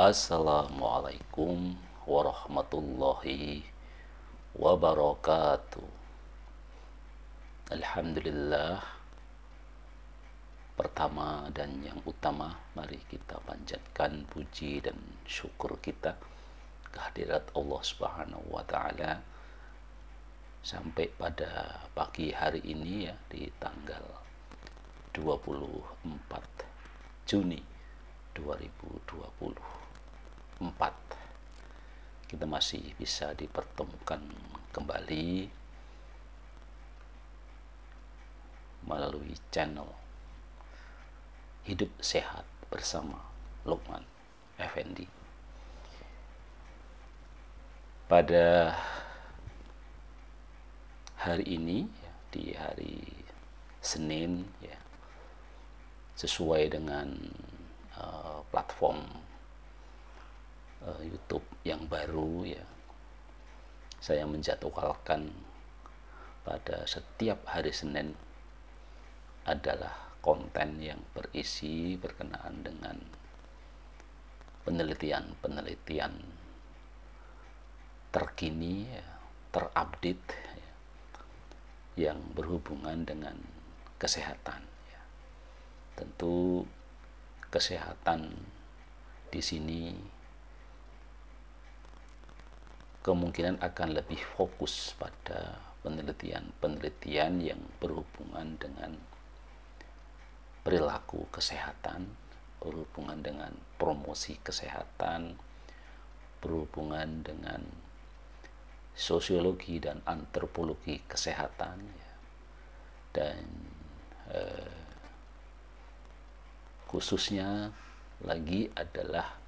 Assalamualaikum warahmatullahi wabarakatuh. Alhamdulillah, pertama dan yang utama, mari kita panjatkan puji dan syukur kita kehadirat Allah Subhanahu wa taala sampai pada pagi hari ini ya, di tanggal 24 Juni 2024 kita masih bisa dipertemukan kembali melalui channel Hidup Sehat bersama Lukman Effendi. Pada hari ini, di hari Senin ya, sesuai dengan platform YouTube yang baru ya, saya menjadwalkan pada setiap hari Senin adalah konten yang berisi berkenaan dengan penelitian terkini ya, terupdate ya, yang berhubungan dengan kesehatan ya. Tentu kesehatan di sini kemungkinan akan lebih fokus pada penelitian yang berhubungan dengan perilaku kesehatan, berhubungan dengan promosi kesehatan, berhubungan dengan sosiologi dan antropologi kesehatan ya. Dan khususnya lagi adalah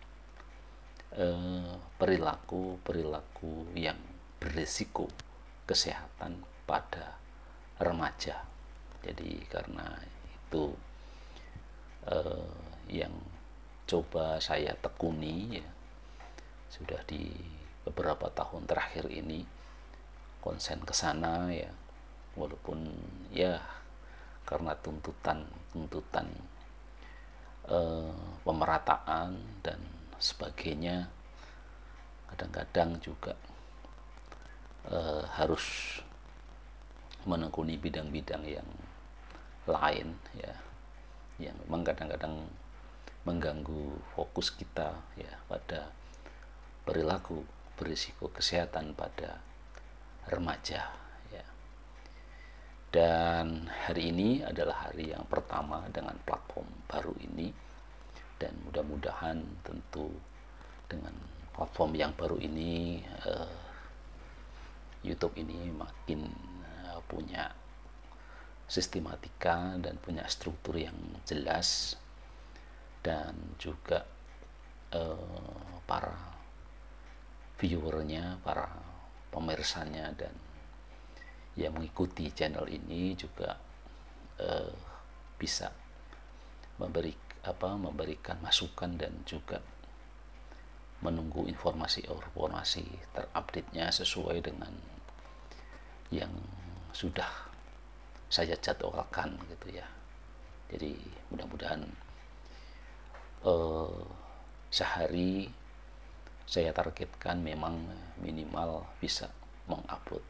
perilaku yang berisiko kesehatan pada remaja. Jadi karena itu yang coba saya tekuni ya, sudah di beberapa tahun terakhir ini konsen ke sana ya, walaupun ya karena tuntutan pemerataan dan sebagainya, kadang-kadang juga harus menekuni bidang-bidang yang lain ya, yang memang kadang-kadang mengganggu fokus kita ya pada perilaku berisiko kesehatan pada remaja ya. Dan hari ini adalah hari yang pertama dengan platform baru ini, dan mudah-mudahan tentu dengan platform yang baru ini YouTube ini makin punya sistematika dan punya struktur yang jelas, dan juga para viewernya, para pemirsanya dan yang mengikuti channel ini juga bisa memberikan masukan dan juga menunggu informasi terupdate-nya sesuai dengan yang sudah saya jadwalkan gitu ya. Jadi mudah-mudahan sehari saya targetkan memang minimal bisa mengupload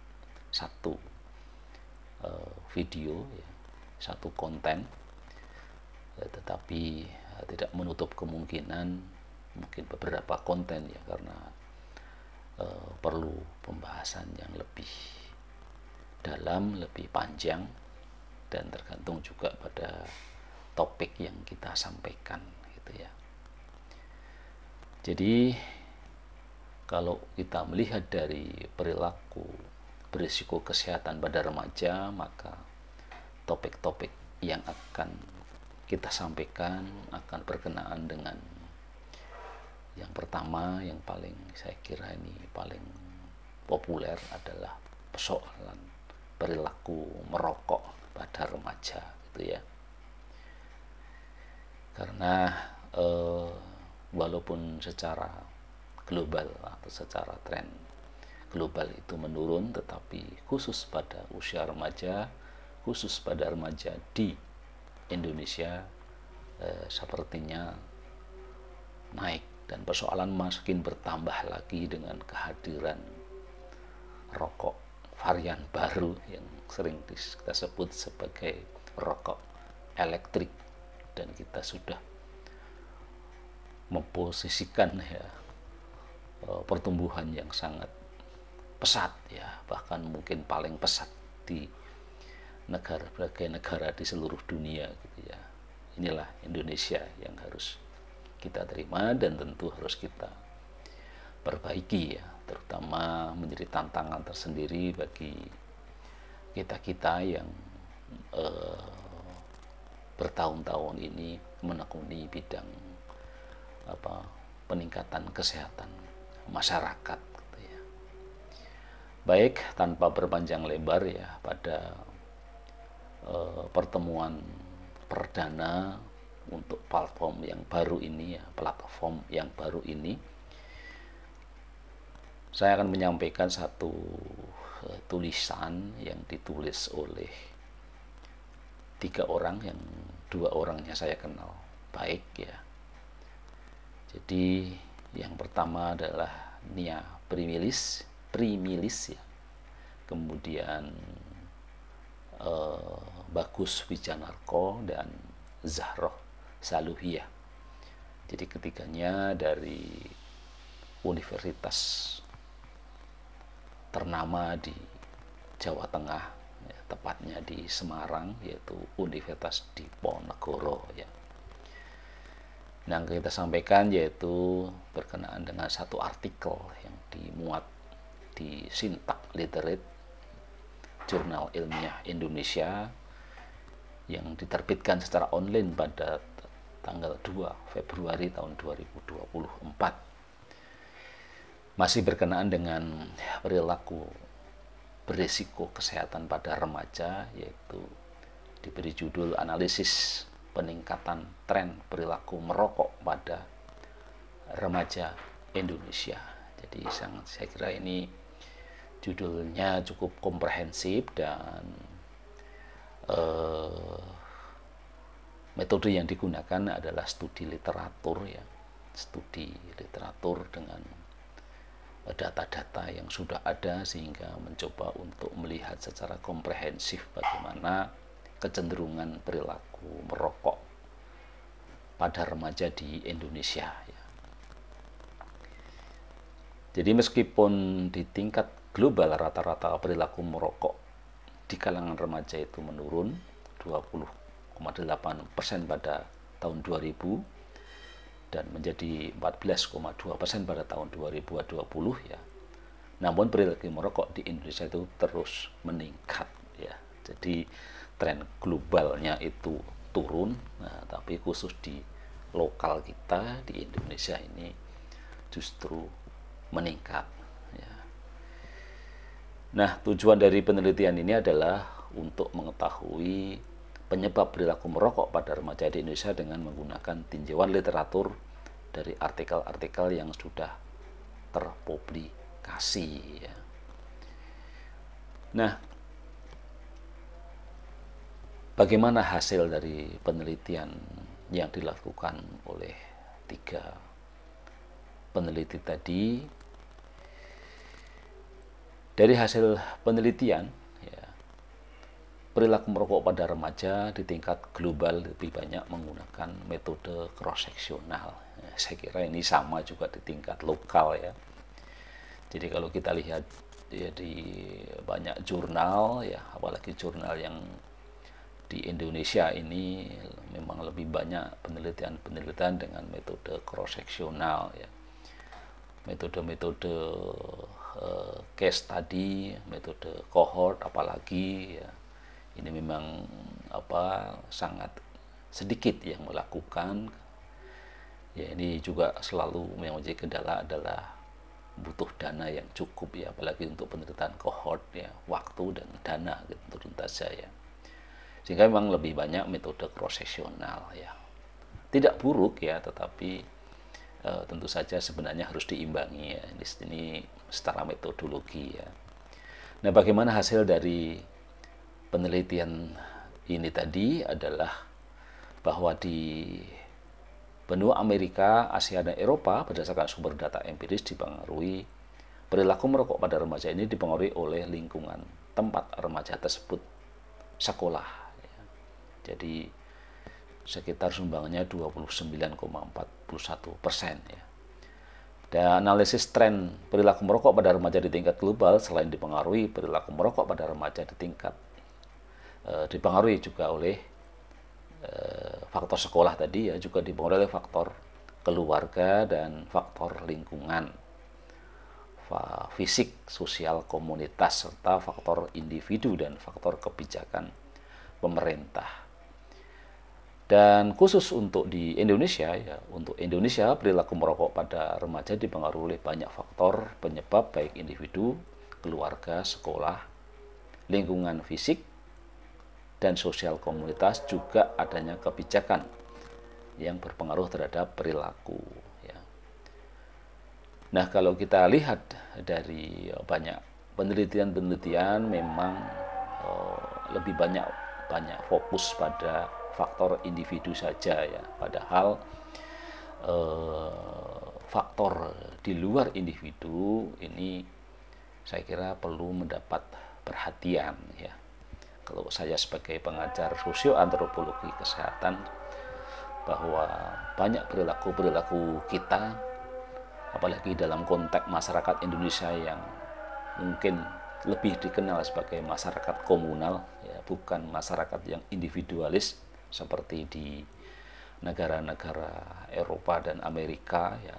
satu video ya, satu konten, tetapi tidak menutup kemungkinan mungkin beberapa konten ya, karena perlu pembahasan yang lebih dalam, lebih panjang, dan tergantung juga pada topik yang kita sampaikan gitu ya. Jadi kalau kita melihat dari perilaku berisiko kesehatan pada remaja, maka topik-topik yang akan kita sampaikan akan berkenaan dengan yang pertama, yang paling saya kira ini paling populer adalah persoalan perilaku merokok pada remaja gitu ya. Karena walaupun secara global atau secara tren global itu menurun, tetapi khusus pada usia remaja, khusus pada remaja di Indonesia sepertinya naik Dan persoalan makin bertambah lagi dengan kehadiran rokok varian baru yang sering kita sebut sebagai rokok elektrik, dan kita sudah memposisikan ya pertumbuhan yang sangat pesat ya, bahkan mungkin paling pesat di berbagai negara di seluruh dunia gitu ya. Inilah Indonesia yang harus kita terima dan tentu harus kita perbaiki ya, terutama menjadi tantangan tersendiri bagi kita yang bertahun-tahun ini menekuni bidang peningkatan kesehatan masyarakat gitu ya. Baik, tanpa berpanjang lebar ya, pada pertemuan perdana untuk platform yang baru ini ya, saya akan menyampaikan satu tulisan yang ditulis oleh 3 orang, yang 2 orangnya saya kenal baik ya. Jadi yang pertama adalah Nia Primilis ya, kemudian Bagus Wijanarko dan Zahroh Saluhiyah. Jadi ketiganya dari universitas ternama di Jawa Tengah ya, tepatnya di Semarang, yaitu Universitas Diponegoro ya. Yang kita sampaikan yaitu berkenaan dengan satu artikel yang dimuat di Sintak Literate, Jurnal Ilmiah Indonesia, yang diterbitkan secara online pada tanggal 2 Februari tahun 2024. Masih berkenaan dengan perilaku berisiko kesehatan pada remaja, yaitu diberi judul analisis peningkatan tren perilaku merokok pada remaja Indonesia. Jadi saya kira ini judulnya cukup komprehensif, dan metode yang digunakan adalah studi literatur ya, studi literatur dengan data-data yang sudah ada, sehingga mencoba untuk melihat secara komprehensif bagaimana kecenderungan perilaku merokok pada remaja di Indonesia ya. Jadi meskipun di tingkat global rata-rata perilaku merokok di kalangan remaja itu menurun 20,8% pada tahun 2000 dan menjadi 14,2% pada tahun 2020 ya. Namun perilaku merokok di Indonesia itu terus meningkat ya. Jadi tren globalnya itu turun, nah, tapi khusus di lokal kita di Indonesia ini justru meningkat ya. Nah, tujuan dari penelitian ini adalah untuk mengetahui penyebab perilaku merokok pada remaja di Indonesia dengan menggunakan tinjauan literatur dari artikel-artikel yang sudah terpublikasi ya. Nah, bagaimana hasil dari penelitian yang dilakukan oleh 3 peneliti tadi? Dari hasil penelitian ya, perilaku merokok pada remaja di tingkat global lebih banyak menggunakan metode cross-seksional ya. Saya kira ini sama juga di tingkat lokal ya. Jadi kalau kita lihat ya, di banyak jurnal ya, apalagi jurnal yang di Indonesia ini memang lebih banyak penelitian dengan metode cross-seksional ya, metode-metode case study, metode cohort apalagi ya, ini memang sangat sedikit yang melakukan ya. Ini juga selalu yang menjadi kendala adalah butuh dana yang cukup ya, apalagi untuk penelitian cohort ya, waktu dan dana gitu tentu saja ya. Sehingga memang lebih banyak metode cross-seksional ya. Tidak buruk ya, tetapi tentu saja sebenarnya harus diimbangi ya di sini secara metodologi ya. Nah, bagaimana hasil dari penelitian ini tadi adalah bahwa di Benua Amerika, Asia, dan Eropa berdasarkan sumber data empiris dipengaruhi perilaku merokok pada remaja ini dipengaruhi oleh lingkungan tempat remaja tersebut sekolah. Jadi sekitar sumbangannya 29,41% ya. Dan analisis tren perilaku merokok pada remaja di tingkat global selain dipengaruhi perilaku merokok pada remaja di tingkat dipengaruhi juga oleh faktor sekolah tadi ya, juga dipengaruhi oleh faktor keluarga dan faktor lingkungan, fisik, sosial, komunitas, serta faktor individu dan faktor kebijakan pemerintah. Dan khusus untuk di Indonesia ya, untuk Indonesia perilaku merokok pada remaja dipengaruhi oleh banyak faktor penyebab baik individu, keluarga, sekolah, lingkungan fisik dan sosial komunitas, juga adanya kebijakan yang berpengaruh terhadap perilaku ya. Nah, kalau kita lihat dari banyak penelitian memang lebih banyak fokus pada faktor individu saja ya, padahal faktor di luar individu ini saya kira perlu mendapat perhatian ya. Kalau saya sebagai pengajar sosioantropologi kesehatan, bahwa banyak perilaku kita, apalagi dalam konteks masyarakat Indonesia yang mungkin lebih dikenal sebagai masyarakat komunal ya, bukan masyarakat yang individualis seperti di negara-negara Eropa dan Amerika ya.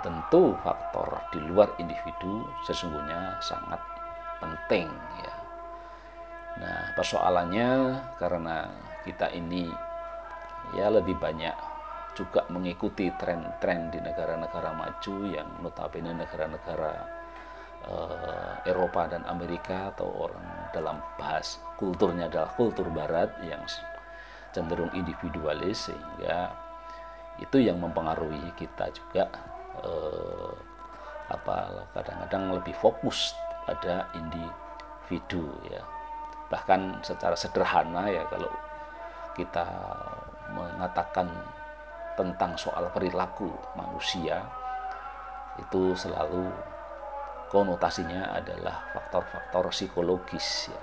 Tentu faktor di luar individu sesungguhnya sangat penting ya. Nah, persoalannya karena kita ini ya lebih banyak juga mengikuti tren-tren di negara-negara maju yang notabene negara-negara Eropa dan Amerika, atau orang dalam bahas kulturnya adalah kultur barat yang cenderung individualis, sehingga itu yang mempengaruhi kita juga kadang-kadang lebih fokus pada individu ya. Bahkan secara sederhana ya, kalau kita mengatakan tentang soal perilaku manusia, itu selalu konotasinya adalah faktor-faktor psikologis ya.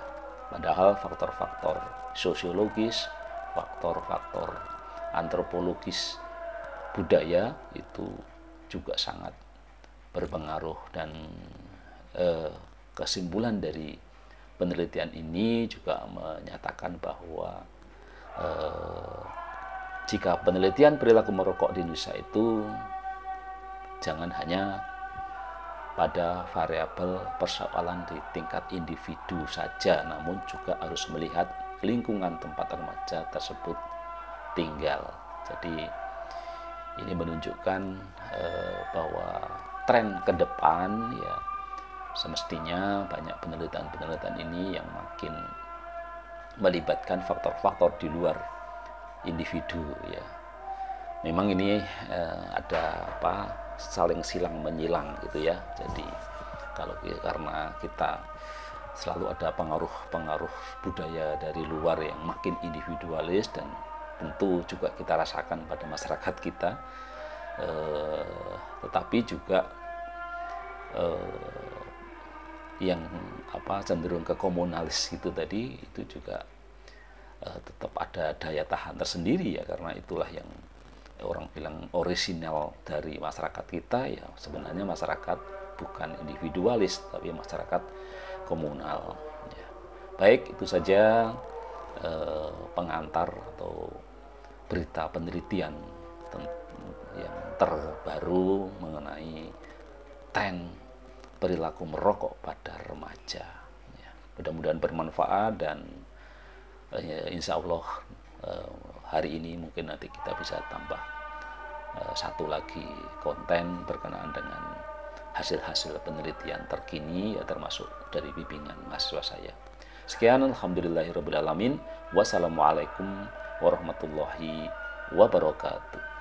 Padahal faktor-faktor sosiologis, faktor-faktor antropologis budaya itu juga sangat berpengaruh. Dan kesimpulan dari penelitian ini juga menyatakan bahwa jika penelitian perilaku merokok di Indonesia itu jangan hanya pada variabel persoalan di tingkat individu saja, namun juga harus melihat lingkungan tempat remaja tersebut tinggal. Jadi ini menunjukkan bahwa tren ke depan ya, semestinya banyak penelitian ini yang makin melibatkan faktor-faktor di luar individu ya. Memang ini ada saling silang menyilang gitu ya. Jadi karena kita selalu ada pengaruh budaya dari luar yang makin individualis, dan tentu juga kita rasakan pada masyarakat kita, tetapi juga yang cenderung ke komunalis itu tadi, itu juga tetap ada daya tahan tersendiri ya, karena itulah yang orang bilang orisinal dari masyarakat kita ya. Sebenarnya masyarakat bukan individualis tapi masyarakat komunal ya. Baik, itu saja pengantar atau berita penelitian yang terbaru mengenai tren perilaku merokok pada remaja ya. Mudah-mudahan bermanfaat, dan insya Allah hari ini mungkin nanti kita bisa tambah satu lagi konten berkenaan dengan hasil-hasil penelitian terkini ya, termasuk dari bimbingan mahasiswa saya. Sekian, alhamdulillahirabbil alamin. Wassalamualaikum warahmatullahi wabarakatuh.